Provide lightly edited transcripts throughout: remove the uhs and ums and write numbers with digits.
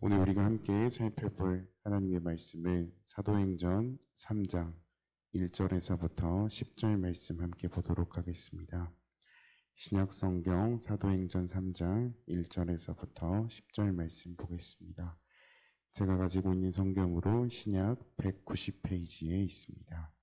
오늘 우리가 함께 살펴볼 하나님의 말씀은 사도행전 3장 1절에서부터 10절 말씀 함께 보도록 하겠습니다. 신약성경 사도행전 3장 1절에서부터 10절 말씀 보겠습니다. 제가 가지고 있는 성경으로 신약 190페이지에 있습니다.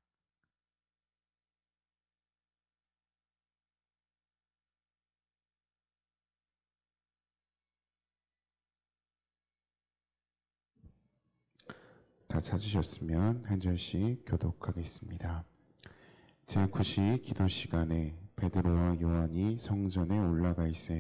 다 찾으셨으면 한 절씩 교독하겠습니다. 제9시 기도 시간에 베드로와 요한이 성전에 올라가 있어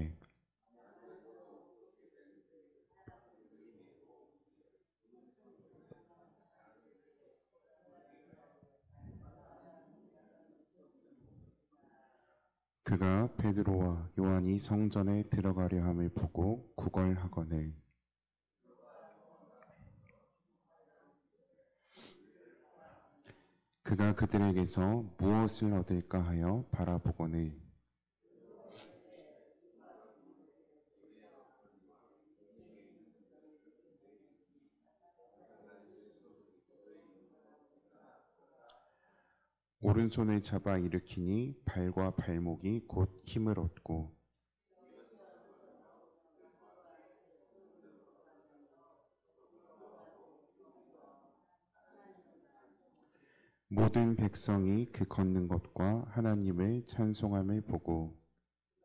그가 베드로와 요한이 성전에 들어가려 함을 보고 구걸하거늘 그가 그들에게서 무엇을 얻을까 하여 바라보거늘 오른손을 잡아 일으키니 발과 발목이 곧 힘을 얻고 모든 백성이 그 걷는 것과 하나님을 찬송함을 보고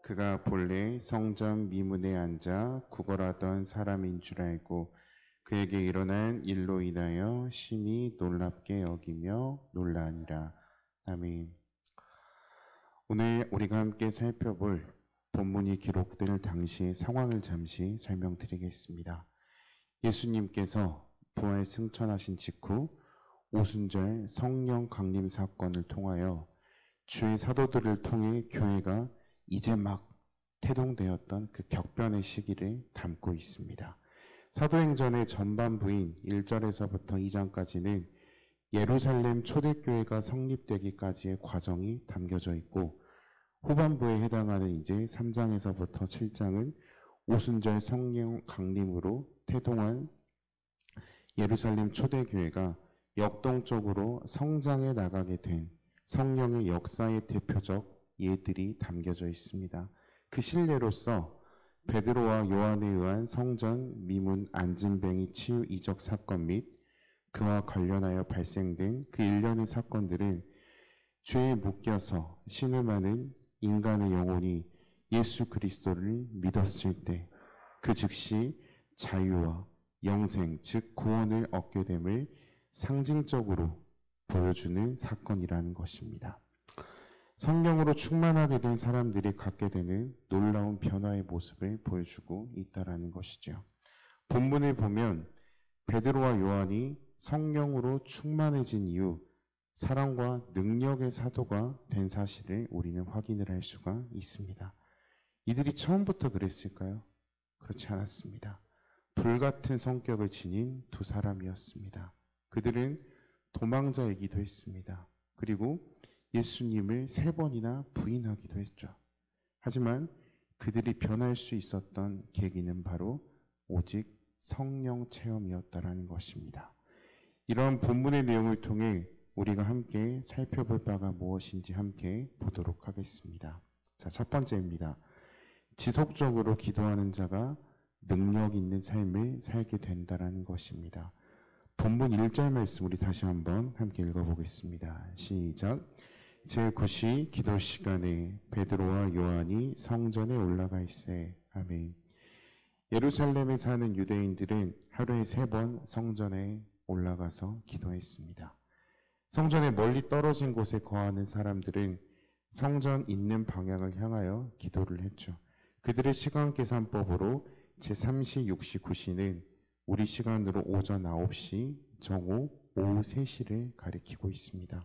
그가 본래 성전 미문에 앉아 구걸하던 사람인 줄 알고 그에게 일어난 일로 인하여 심히 놀랍게 여기며 놀라니라. 아멘. 오늘 우리가 함께 살펴볼 본문이 기록될 당시의 상황을 잠시 설명드리겠습니다. 예수님께서 부활 승천하신 직후 오순절 성령 강림 사건을 통하여 주의 사도들을 통해 교회가 이제 막 태동되었던 그 격변의 시기를 담고 있습니다. 사도행전의 전반부인 1절에서부터 2장까지는 예루살렘 초대교회가 성립되기까지의 과정이 담겨져 있고 후반부에 해당하는 이제 3장에서부터 7장은 오순절 성령 강림으로 태동한 예루살렘 초대교회가 역동적으로 성장해 나가게 된 성령의 역사의 대표적 예들이 담겨져 있습니다. 그 실례로서 베드로와 요한에 의한 성전 미문 안진뱅이 치유 이적 사건 및 그와 관련하여 발생된 그 일련의 사건들은 죄에 묶여서 신음하는 인간의 영혼이 예수 그리스도를 믿었을 때 그 즉시 자유와 영생 즉 구원을 얻게 됨을 상징적으로 보여주는 사건이라는 것입니다. 성령으로 충만하게 된 사람들이 갖게 되는 놀라운 변화의 모습을 보여주고 있다는 것이죠. 본문을 보면 베드로와 요한이 성령으로 충만해진 이후 사랑과 능력의 사도가 된 사실을 우리는 확인을 할 수가 있습니다. 이들이 처음부터 그랬을까요? 그렇지 않았습니다. 불같은 성격을 지닌 두 사람이었습니다. 그들은 도망자이기도 했습니다. 그리고 예수님을 3번이나 부인하기도 했죠. 하지만 그들이 변할 수 있었던 계기는 바로 오직 성령 체험이었다라는 것입니다. 이러한 본문의 내용을 통해 우리가 함께 살펴볼 바가 무엇인지 함께 보도록 하겠습니다. 자, 첫 번째입니다. 지속적으로 기도하는 자가 능력 있는 삶을 살게 된다라는 것입니다. 본문 1절 말씀 우리 다시 한번 함께 읽어보겠습니다. 시작. 제9시 기도 시간에 베드로와 요한이 성전에 올라가 있세. 아멘. 예루살렘에 사는 유대인들은 하루에 3번 성전에 올라가서 기도했습니다. 성전에 멀리 떨어진 곳에 거하는 사람들은 성전 있는 방향을 향하여 기도를 했죠. 그들의 시간 계산법으로 제3시, 6시, 9시는 우리 시간으로 오전 9시, 정오, 오후 3시를 가리키고 있습니다.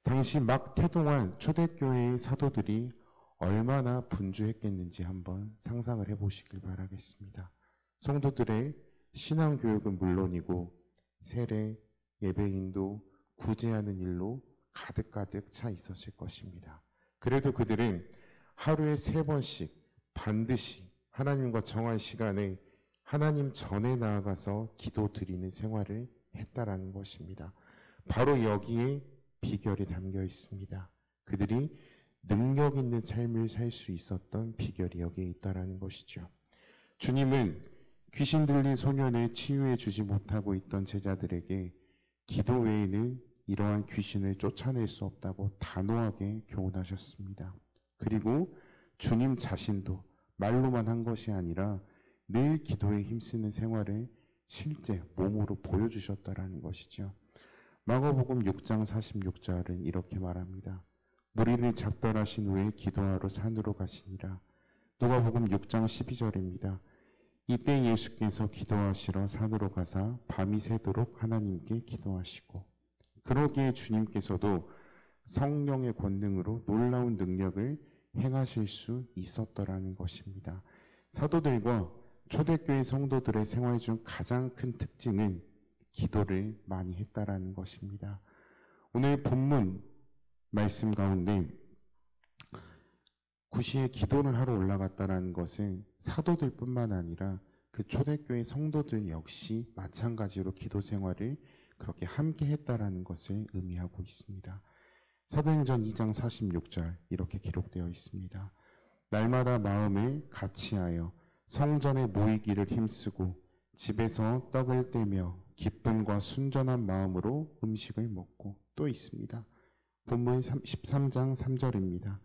당시 막 태동한 초대교회의 사도들이 얼마나 분주했겠는지 한번 상상을 해보시길 바라겠습니다. 성도들의 신앙교육은 물론이고 세례, 예배인도 구제하는 일로 가득가득 차 있었을 것입니다. 그래도 그들은 하루에 3번씩 반드시 하나님과 정한 시간에 하나님 전에 나아가서 기도 드리는 생활을 했다라는 것입니다. 바로 여기에 비결이 담겨 있습니다. 그들이 능력 있는 삶을 살 수 있었던 비결이 여기에 있다라는 것이죠. 주님은 귀신 들린 소년을 치유해 주지 못하고 있던 제자들에게 기도 외에는 이러한 귀신을 쫓아낼 수 없다고 단호하게 교훈하셨습니다. 그리고 주님 자신도 말로만 한 것이 아니라 늘 기도에 힘쓰는 생활을 실제 몸으로 보여주셨다라는 것이죠. 마가복음 6장 46절은 이렇게 말합니다. 무리를 작별하신 후에 기도하러 산으로 가시니라. 누가복음 6장 12절입니다. 이때 예수께서 기도하시러 산으로 가사 밤이 새도록 하나님께 기도하시고, 그러기에 주님께서도 성령의 권능으로 놀라운 능력을 행하실 수 있었더라는 것입니다. 사도들과 초대교회 성도들의 생활 중 가장 큰 특징은 기도를 많이 했다라는 것입니다. 오늘 본문 말씀 가운데 구시에 기도를 하러 올라갔다라는 것은 사도들뿐만 아니라 그 초대교회 성도들 역시 마찬가지로 기도 생활을 그렇게 함께 했다라는 것을 의미하고 있습니다. 사도행전 2장 46절 이렇게 기록되어 있습니다. 날마다 마음을 같이하여 성전에 모이기를 힘쓰고 집에서 떡을 떼며 기쁨과 순전한 마음으로 음식을 먹고, 또 있습니다. 본문 13장 3절입니다.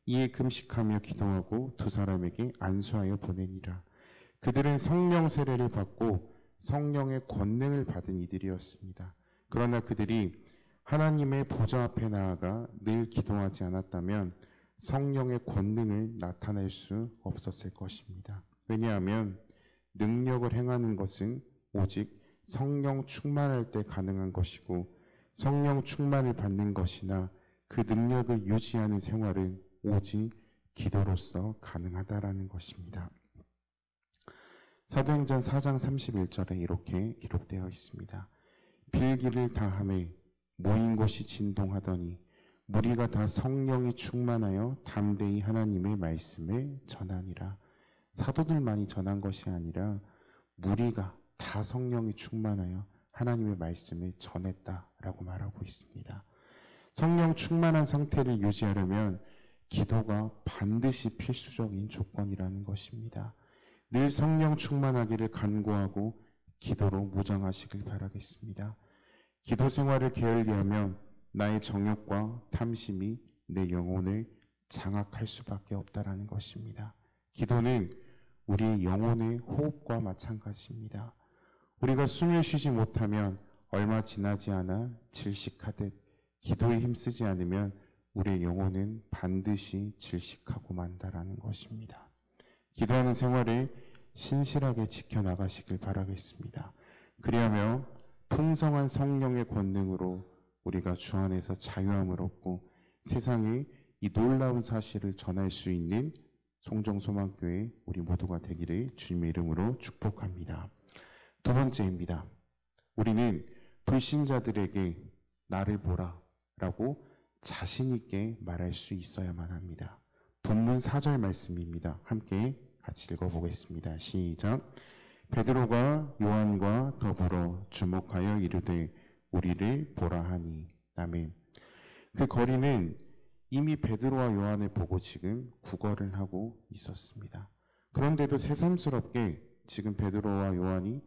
이에 금식하며 기도하고 두 사람에게 안수하여 보내니라. 그들은 성령 세례를 받고 성령의 권능을 받은 이들이었습니다. 그러나 그들이 하나님의 보좌 앞에 나아가 늘 기도하지 않았다면 성령의 권능을 나타낼 수 없었을 것입니다. 왜냐하면 능력을 행하는 것은 오직 성령 충만할 때 가능한 것이고, 성령 충만을 받는 것이나 그 능력을 유지하는 생활은 오직 기도로서 가능하다라는 것입니다. 사도행전 4장 31절에 이렇게 기록되어 있습니다. 빌기를 다하매 모인 곳이 진동하더니 무리가 다 성령이 충만하여 담대히 하나님의 말씀을 전하니라. 사도들만이 전한 것이 아니라 무리가 다 성령이 충만하여 하나님의 말씀을 전했다라고 말하고 있습니다. 성령 충만한 상태를 유지하려면 기도가 반드시 필수적인 조건이라는 것입니다. 늘 성령 충만하기를 간구하고 기도로 무장하시길 바라겠습니다. 기도 생활을 게을리하면 나의 정욕과 탐심이 내 영혼을 장악할 수밖에 없다라는 것입니다. 기도는 우리의 영혼의 호흡과 마찬가지입니다. 우리가 숨을 쉬지 못하면 얼마 지나지 않아 질식하듯 기도에 힘쓰지 않으면 우리의 영혼은 반드시 질식하고 만다라는 것입니다. 기도하는 생활을 신실하게 지켜나가시길 바라겠습니다. 그리하며 풍성한 성령의 권능으로 우리가 주 안에서 자유함을 얻고 세상에 이 놀라운 사실을 전할 수 있는 송정소망교회 우리 모두가 되기를 주님의 이름으로 축복합니다. 두 번째입니다. 우리는 불신자들에게 나를 보라 라고 자신 있게 말할 수 있어야만 합니다. 본문 4절 말씀입니다. 함께 같이 읽어보겠습니다. 시작. 베드로가 요한과 더불어 주목하여 이르되 우리를 보라 하니. 아멘. 그 거리는 이미 베드로와 요한을 보고 지금 구걸을 하고 있었습니다. 그런데도 새삼스럽게 지금 베드로와 요한이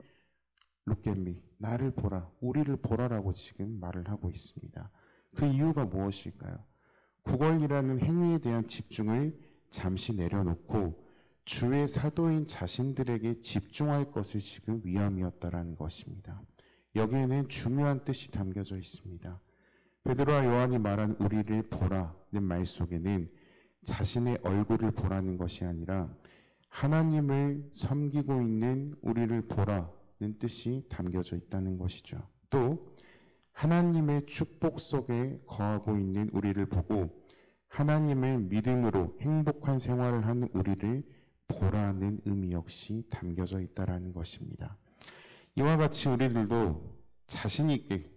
Look at me, 나를 보라, 우리를 보라라고 지금 말을 하고 있습니다. 그 이유가 무엇일까요? 구걸이라는 행위에 대한 집중을 잠시 내려놓고 주의 사도인 자신들에게 집중할 것을 지금 위함이었다라는 것입니다. 여기에는 중요한 뜻이 담겨져 있습니다. 베드로와 요한이 말한 우리를 보라는 말 속에는 자신의 얼굴을 보라는 것이 아니라 하나님을 섬기고 있는 우리를 보라는 뜻이 담겨져 있다는 것이죠. 또 하나님의 축복 속에 거하고 있는 우리를 보고 하나님을 믿음으로 행복한 생활을 하는 우리를 보라는 의미 역시 담겨져 있다는 것입니다. 이와 같이 우리들도 자신 있게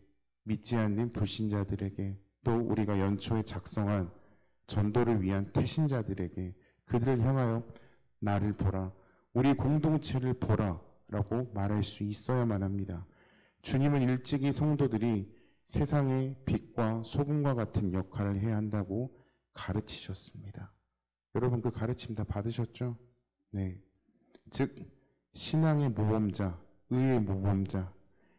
믿지 않는 불신자들에게, 또 우리가 연초에 작성한 전도를 위한 태신자들에게 그들을 향하여 나를 보라, 우리 공동체를 보라 라고 말할 수 있어야만 합니다. 주님은 일찍이 성도들이 세상의 빛과 소금과 같은 역할을 해야 한다고 가르치셨습니다. 여러분 그 가르침 다 받으셨죠? 네. 즉 신앙의 모범자, 의의 모범자,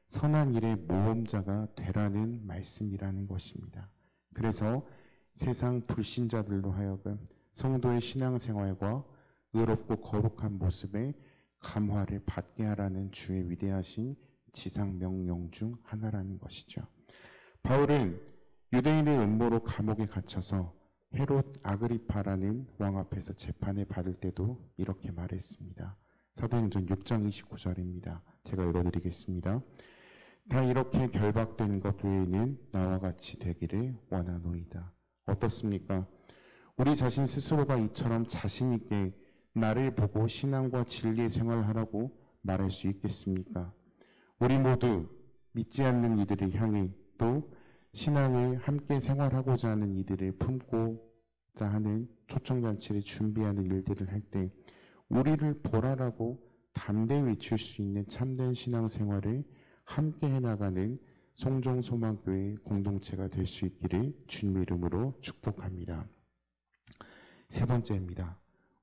선한 일의 모범자가 되라는 말씀이라는 것입니다. 그래서 세상 불신자들로 하여금 성도의 신앙생활과 의롭고 거룩한 모습에 감화를 받게 하라는 주의 위대하신 지상 명령 중 하나라는 것이죠. 바울은 유대인의 음모로 감옥에 갇혀서 헤롯 아그리파라는 왕 앞에서 재판을 받을 때도 이렇게 말했습니다. 사도행전 6장 29절입니다. 제가 읽어드리겠습니다. 다 이렇게 결박된 것 외에는 나와 같이 되기를 원하노이다. 어떻습니까? 우리 자신 스스로가 이처럼 자신 있게 나를 보고 신앙과 진리의 생활을 하라고 말할 수 있겠습니까? 우리 모두 믿지 않는 이들을 향해 또 신앙을 함께 생활하고자 하는 이들을 품고자 하는 초청잔치를 준비하는 일들을 할 때 우리를 보라라고 담대히 외칠 수 있는 참된 신앙생활을 함께 해나가는 송정소망교회 공동체가 될 수 있기를 주님 이름으로 축복합니다. 세 번째입니다.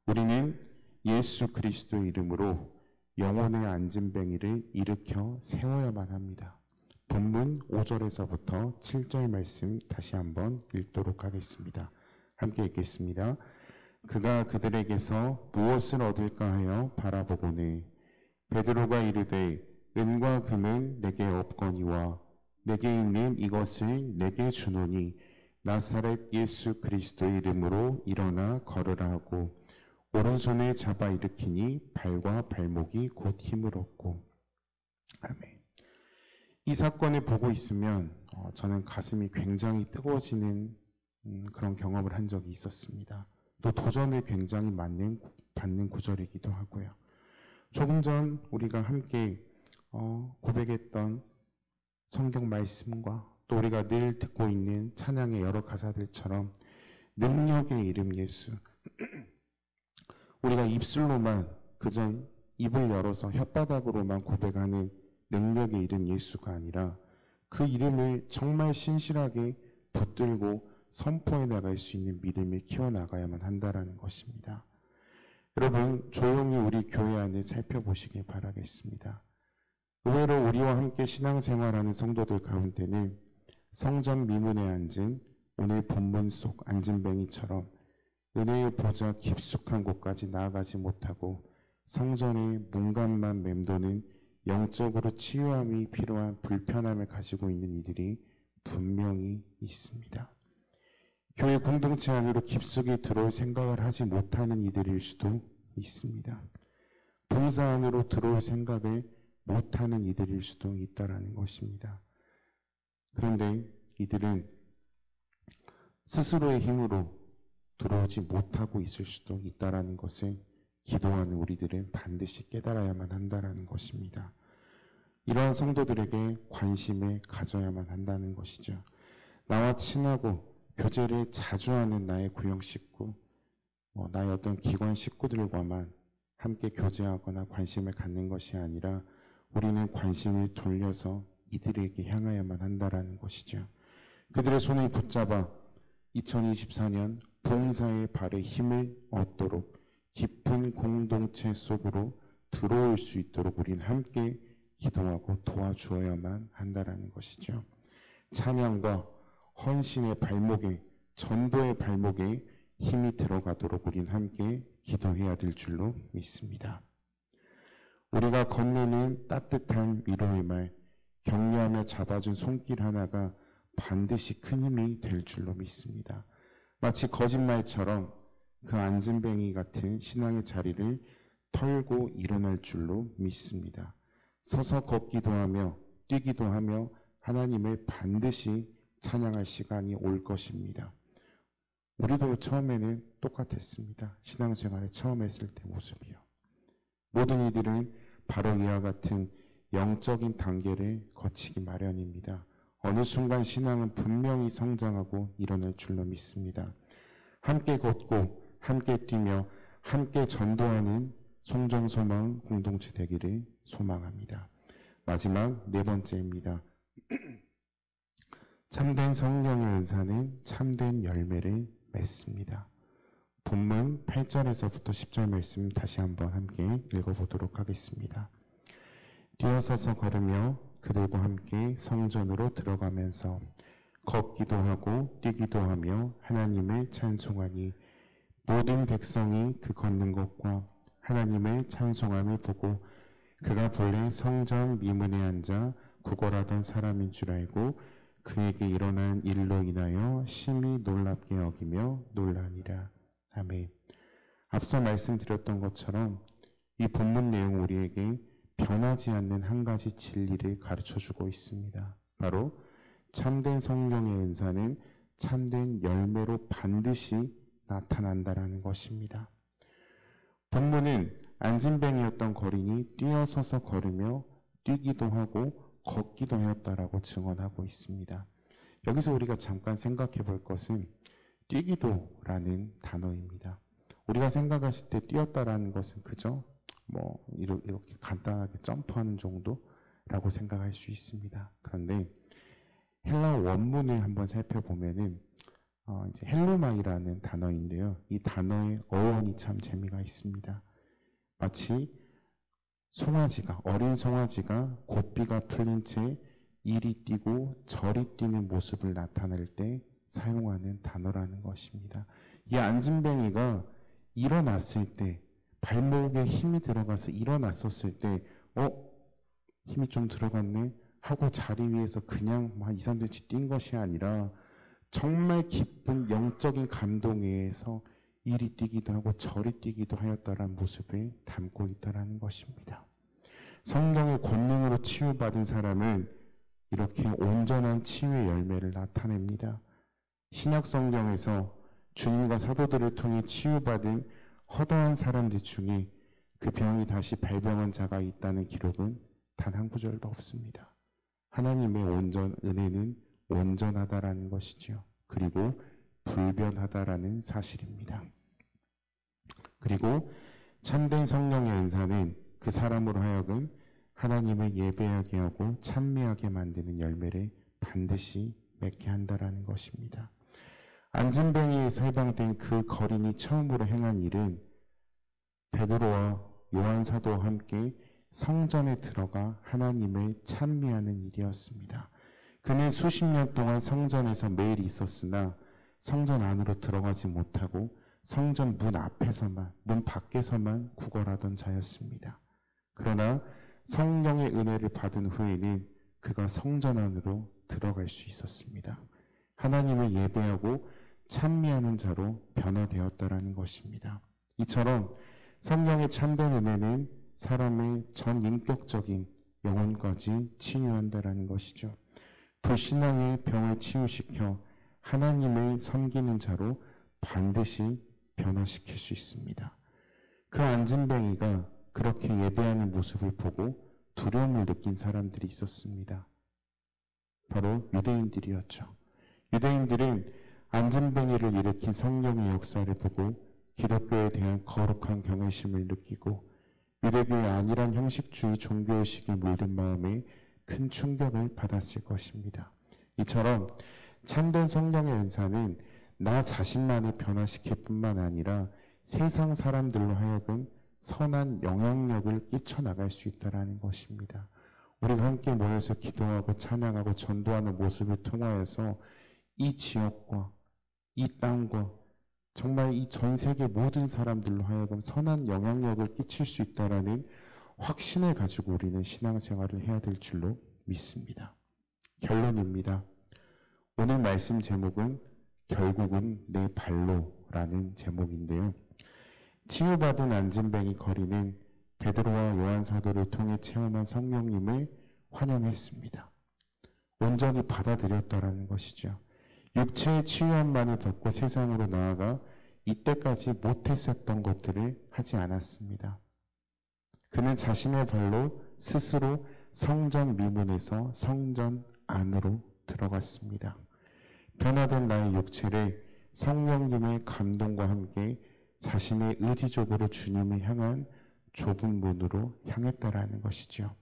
우리는 예수 그리스도의 이름으로 영혼의 안진뱅이를 일으켜 세워야만 합니다. 본문 5절에서부터 7절 말씀 다시 한번 읽도록 하겠습니다. 함께 읽겠습니다. 그가 그들에게서 무엇을 얻을까 하여 바라보고는 베드로가 이르되 은과 금은 내게 없거니와 내게 있는 이것을 내게 주노니 나사렛 예수 그리스도의 이름으로 일어나 걸으라 하고 오른손에 잡아 일으키니 발과 발목이 곧 힘을 얻고. 아멘. 이 사건을 보고 있으면 저는 가슴이 굉장히 뜨거워지는 그런 경험을 한 적이 있었습니다. 또 도전을 굉장히 받는 구절이기도 하고요. 조금 전 우리가 함께 고백했던 성경 말씀과 또 우리가 늘 듣고 있는 찬양의 여러 가사들처럼 능력의 이름 예수, 우리가 입술로만 그저 입을 열어서 혓바닥으로만 고백하는 능력의 이름 예수가 아니라 그 이름을 정말 신실하게 붙들고 선포해 나갈 수 있는 믿음을 키워나가야만 한다는 것입니다. 여러분 조용히 우리 교회 안을 살펴보시길 바라겠습니다. 의외로 우리와 함께 신앙생활하는 성도들 가운데는 성전 미문에 앉은 오늘 본문 속 안진뱅이처럼 은혜의 보좌 깊숙한 곳까지 나아가지 못하고 성전의 문간만 맴도는 영적으로 치유함이 필요한 불편함을 가지고 있는 이들이 분명히 있습니다. 교회 공동체 안으로 깊숙이 들어올 생각을 하지 못하는 이들일 수도 있습니다. 봉사 안으로 들어올 생각을 못하는 이들일 수도 있다라는 것입니다. 그런데 이들은 스스로의 힘으로 들어오지 못하고 있을 수도 있다라는 것을 기도하는 우리들은 반드시 깨달아야만 한다라는 것입니다. 이러한 성도들에게 관심을 가져야만 한다는 것이죠. 나와 친하고 교제를 자주 하는 나의 구역 식구, 나의 어떤 기관 식구들과만 함께 교제하거나 관심을 갖는 것이 아니라 우리는 관심을 돌려서 이들에게 향하여야만 한다라는 것이죠. 그들의 손을 붙잡아 2024년 봉사의 발에 힘을 얻도록 깊은 공동체 속으로 들어올 수 있도록 우리는 함께 기도하고 도와주어야만 한다라는 것이죠. 찬양과 헌신의 발목에, 전도의 발목에 힘이 들어가도록 우리는 함께 기도해야 될 줄로 믿습니다. 우리가 건네는 따뜻한 위로의 말, 격려하며 잡아준 손길 하나가 반드시 큰 힘이 될 줄로 믿습니다. 마치 거짓말처럼 그 안진뱅이 같은 신앙의 자리를 털고 일어날 줄로 믿습니다. 서서 걷기도 하며 뛰기도 하며 하나님을 반드시 찬양할 시간이 올 것입니다. 우리도 처음에는 똑같았습니다. 신앙생활을 처음 했을 때 모습이요. 모든 이들은 바로 이와 같은 영적인 단계를 거치기 마련입니다. 어느 순간 신앙은 분명히 성장하고 일어날 줄로 믿습니다. 함께 걷고 함께 뛰며 함께 전도하는 송정소망 공동체 되기를 소망합니다. 마지막 네 번째입니다. 참된 성령의 은사는 참된 열매를 맺습니다. 본문 8절에서부터 10절 말씀 다시 한번 함께 읽어보도록 하겠습니다. 뛰어서서 걸으며 그들과 함께 성전으로 들어가면서 걷기도 하고 뛰기도 하며 하나님을 찬송하니 모든 백성이 그 걷는 것과 하나님을 찬송함을 보고 그가 본래 성전 미문에 앉아 구걸하던 사람인 줄 알고 그에게 일어난 일로 인하여 심히 놀랍게 여기며 놀라니라. 아멘. 앞서 말씀드렸던 것처럼 이 본문 내용 우리에게 변하지 않는 한 가지 진리를 가르쳐주고 있습니다. 바로 참된 성령의 은사는 참된 열매로 반드시 나타난다라는 것입니다. 본문은 안진뱅이였던 거린이 뛰어서서 걸으며 뛰기도 하고 걷기도 하였다라고 증언하고 있습니다. 여기서 우리가 잠깐 생각해 볼 것은 뛰기도라는 단어입니다. 우리가 생각하실 때 뛰었다라는 것은 그저 이렇게 간단하게 점프하는 정도라고 생각할 수 있습니다. 그런데 헬라 원문을 한번 살펴보면은 이제 헬로마이라는 단어인데요. 이 단어의 어원이 참 재미가 있습니다. 마치 어린 송아지가 고삐가 풀린 채 이리 뛰고 저리 뛰는 모습을 나타낼 때 사용하는 단어라는 것입니다. 이 안진뱅이가 일어났을 때, 발목에 힘이 들어가서 일어났었을 때 힘이 좀 들어갔네 하고 자리 위에서 그냥 2, 3cm 뛴 것이 아니라 정말 기쁜 영적인 감동에 의해서 이리 뛰기도 하고 저리 뛰기도 하였다라는 모습을 담고 있다라는 것입니다. 성령의 권능으로 치유받은 사람은 이렇게 온전한 치유의 열매를 나타냅니다. 신약 성경에서 주님과 사도들을 통해 치유받은 허다한 사람들 중에 그 병이 다시 발병한 자가 있다는 기록은 단 한 구절도 없습니다. 하나님의 은혜는 온전하다라는 것이죠. 그리고 불변하다라는 사실입니다. 그리고 참된 성령의 은사는 그 사람으로 하여금 하나님을 예배하게 하고 찬미하게 만드는 열매를 반드시 맺게 한다라는 것입니다. 안진뱅이에 해방된 그 거린이 처음으로 행한 일은 베드로와 요한 사도와 함께 성전에 들어가 하나님을 찬미하는 일이었습니다. 그는 수십 년 동안 성전에서 매일 있었으나 성전 안으로 들어가지 못하고 성전 문 밖에서만 구걸하던 자였습니다. 그러나 성령의 은혜를 받은 후에는 그가 성전 안으로 들어갈 수 있었습니다. 하나님을 예배하고 찬미하는 자로 변화되었다라는 것입니다. 이처럼 성령의 참된 은혜는 사람의 전인격적인 영혼까지 치유한다라는 것이죠. 불신앙의 병을 치유시켜 하나님을 섬기는 자로 반드시 변화시킬 수 있습니다. 그 안진뱅이가 그렇게 예배하는 모습을 보고 두려움을 느낀 사람들이 있었습니다. 바로 유대인들이었죠. 유대인들은 안진뱅이를 일으킨 성령의 역사를 보고 기독교에 대한 거룩한 경외심을 느끼고 유대교의 안일한 형식주의 종교의식에 물든 마음에 큰 충격을 받았을 것입니다. 이처럼 참된 성령의 은사는 나 자신만을 변화시킬 뿐만 아니라 세상 사람들로 하여금 선한 영향력을 끼쳐나갈 수 있다는 것입니다. 우리가 함께 모여서 기도하고 찬양하고 전도하는 모습을 통하여서 이 지역과 이 땅과 정말 이 전 세계 모든 사람들로 하여금 선한 영향력을 끼칠 수 있다는 확신을 가지고 우리는 신앙생활을 해야 될 줄로 믿습니다. 결론입니다. 오늘 말씀 제목은 결국은 내 발로라는 제목인데요. 치유받은 안진뱅이 거린은 베드로와 요한 사도를 통해 체험한 성령님을 환영했습니다. 온전히 받아들였다라는 것이죠. 육체의 치유함만을 받고 세상으로 나아가 이때까지 못했었던 것들을 하지 않았습니다. 그는 자신의 발로 스스로 성전 미문에서 성전 안으로 들어갔습니다. 변화된 나의 육체를 성령님의 감동과 함께 자신의 의지적으로 주님을 향한 좁은 문으로 향했다라는 것이죠.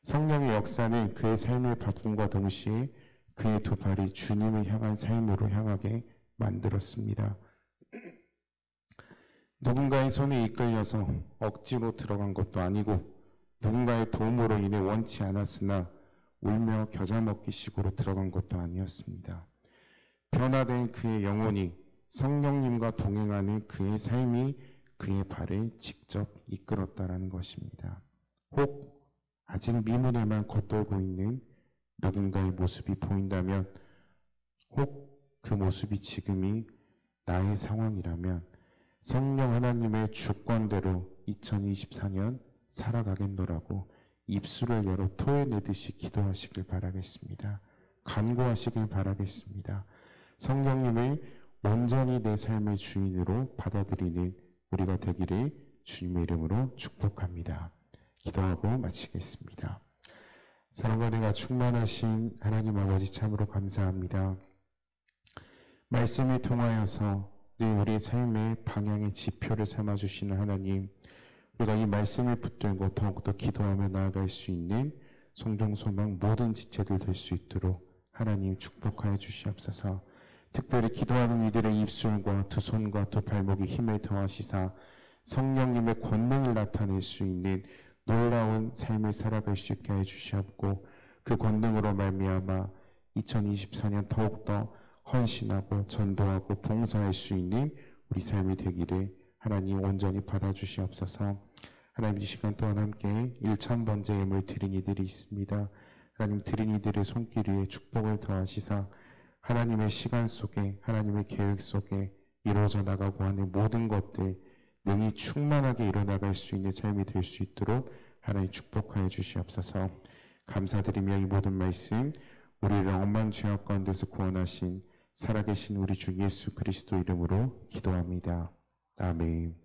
성령의 역사는 그의 삶의 바꿈과 동시에 그의 두 발이 주님을 향한 삶으로 향하게 만들었습니다. 누군가의 손에 이끌려서 억지로 들어간 것도 아니고 누군가의 도움으로 인해 원치 않았으나 울며 겨자 먹기 식으로 들어간 것도 아니었습니다. 변화된 그의 영혼이 성령님과 동행하는 그의 삶이 그의 발을 직접 이끌었다라는 것입니다. 혹 아직 미문에만 겉돌고 있는 누군가의 모습이 보인다면, 혹 그 모습이 지금이 나의 상황이라면 성령 하나님의 주권대로 2024년 살아가겠노라고 입술을 열어 토해내듯이 기도하시길 바라겠습니다. 간구하시길 바라겠습니다. 성령님을 온전히 내 삶의 주인으로 받아들이는 우리가 되기를 주님의 이름으로 축복합니다. 기도하고 마치겠습니다. 사랑과 은혜가 충만하신 하나님 아버지 참으로 감사합니다. 말씀을 통하여서 늘 우리의 삶의 방향의 지표를 삼아주시는 하나님, 우리가 이 말씀을 붙들고 더욱더 기도하며 나아갈 수 있는 송종소망 모든 지체들 될 수 있도록 하나님 축복하여 주시옵소서. 특별히 기도하는 이들의 입술과 두 손과 두 발목에 힘을 더하시사 성령님의 권능을 나타낼 수 있는 놀라운 삶을 살아갈 수 있게 해주시옵고, 그 권능으로 말미암아 2024년 더욱더 헌신하고 전도하고 봉사할 수 있는 우리 삶이 되기를 하나님 온전히 받아주시옵소서. 하나님 이 시간 또한 함께 1000번째 예물 드린 이들이 있습니다. 하나님 드린 이들의 손길 위에 축복을 더하시사 하나님의 시간 속에 하나님의 계획 속에 이루어져 나가고 하는 모든 것들 능히 충만하게 이뤄나갈 수 있는 삶이 될 수 있도록 하나님 축복하여 주시옵소서. 감사드리며 이 모든 말씀 우리를 억만 죄악 가운데서 구원하신 살아계신 우리 주 예수 그리스도 이름으로 기도합니다. 아멘.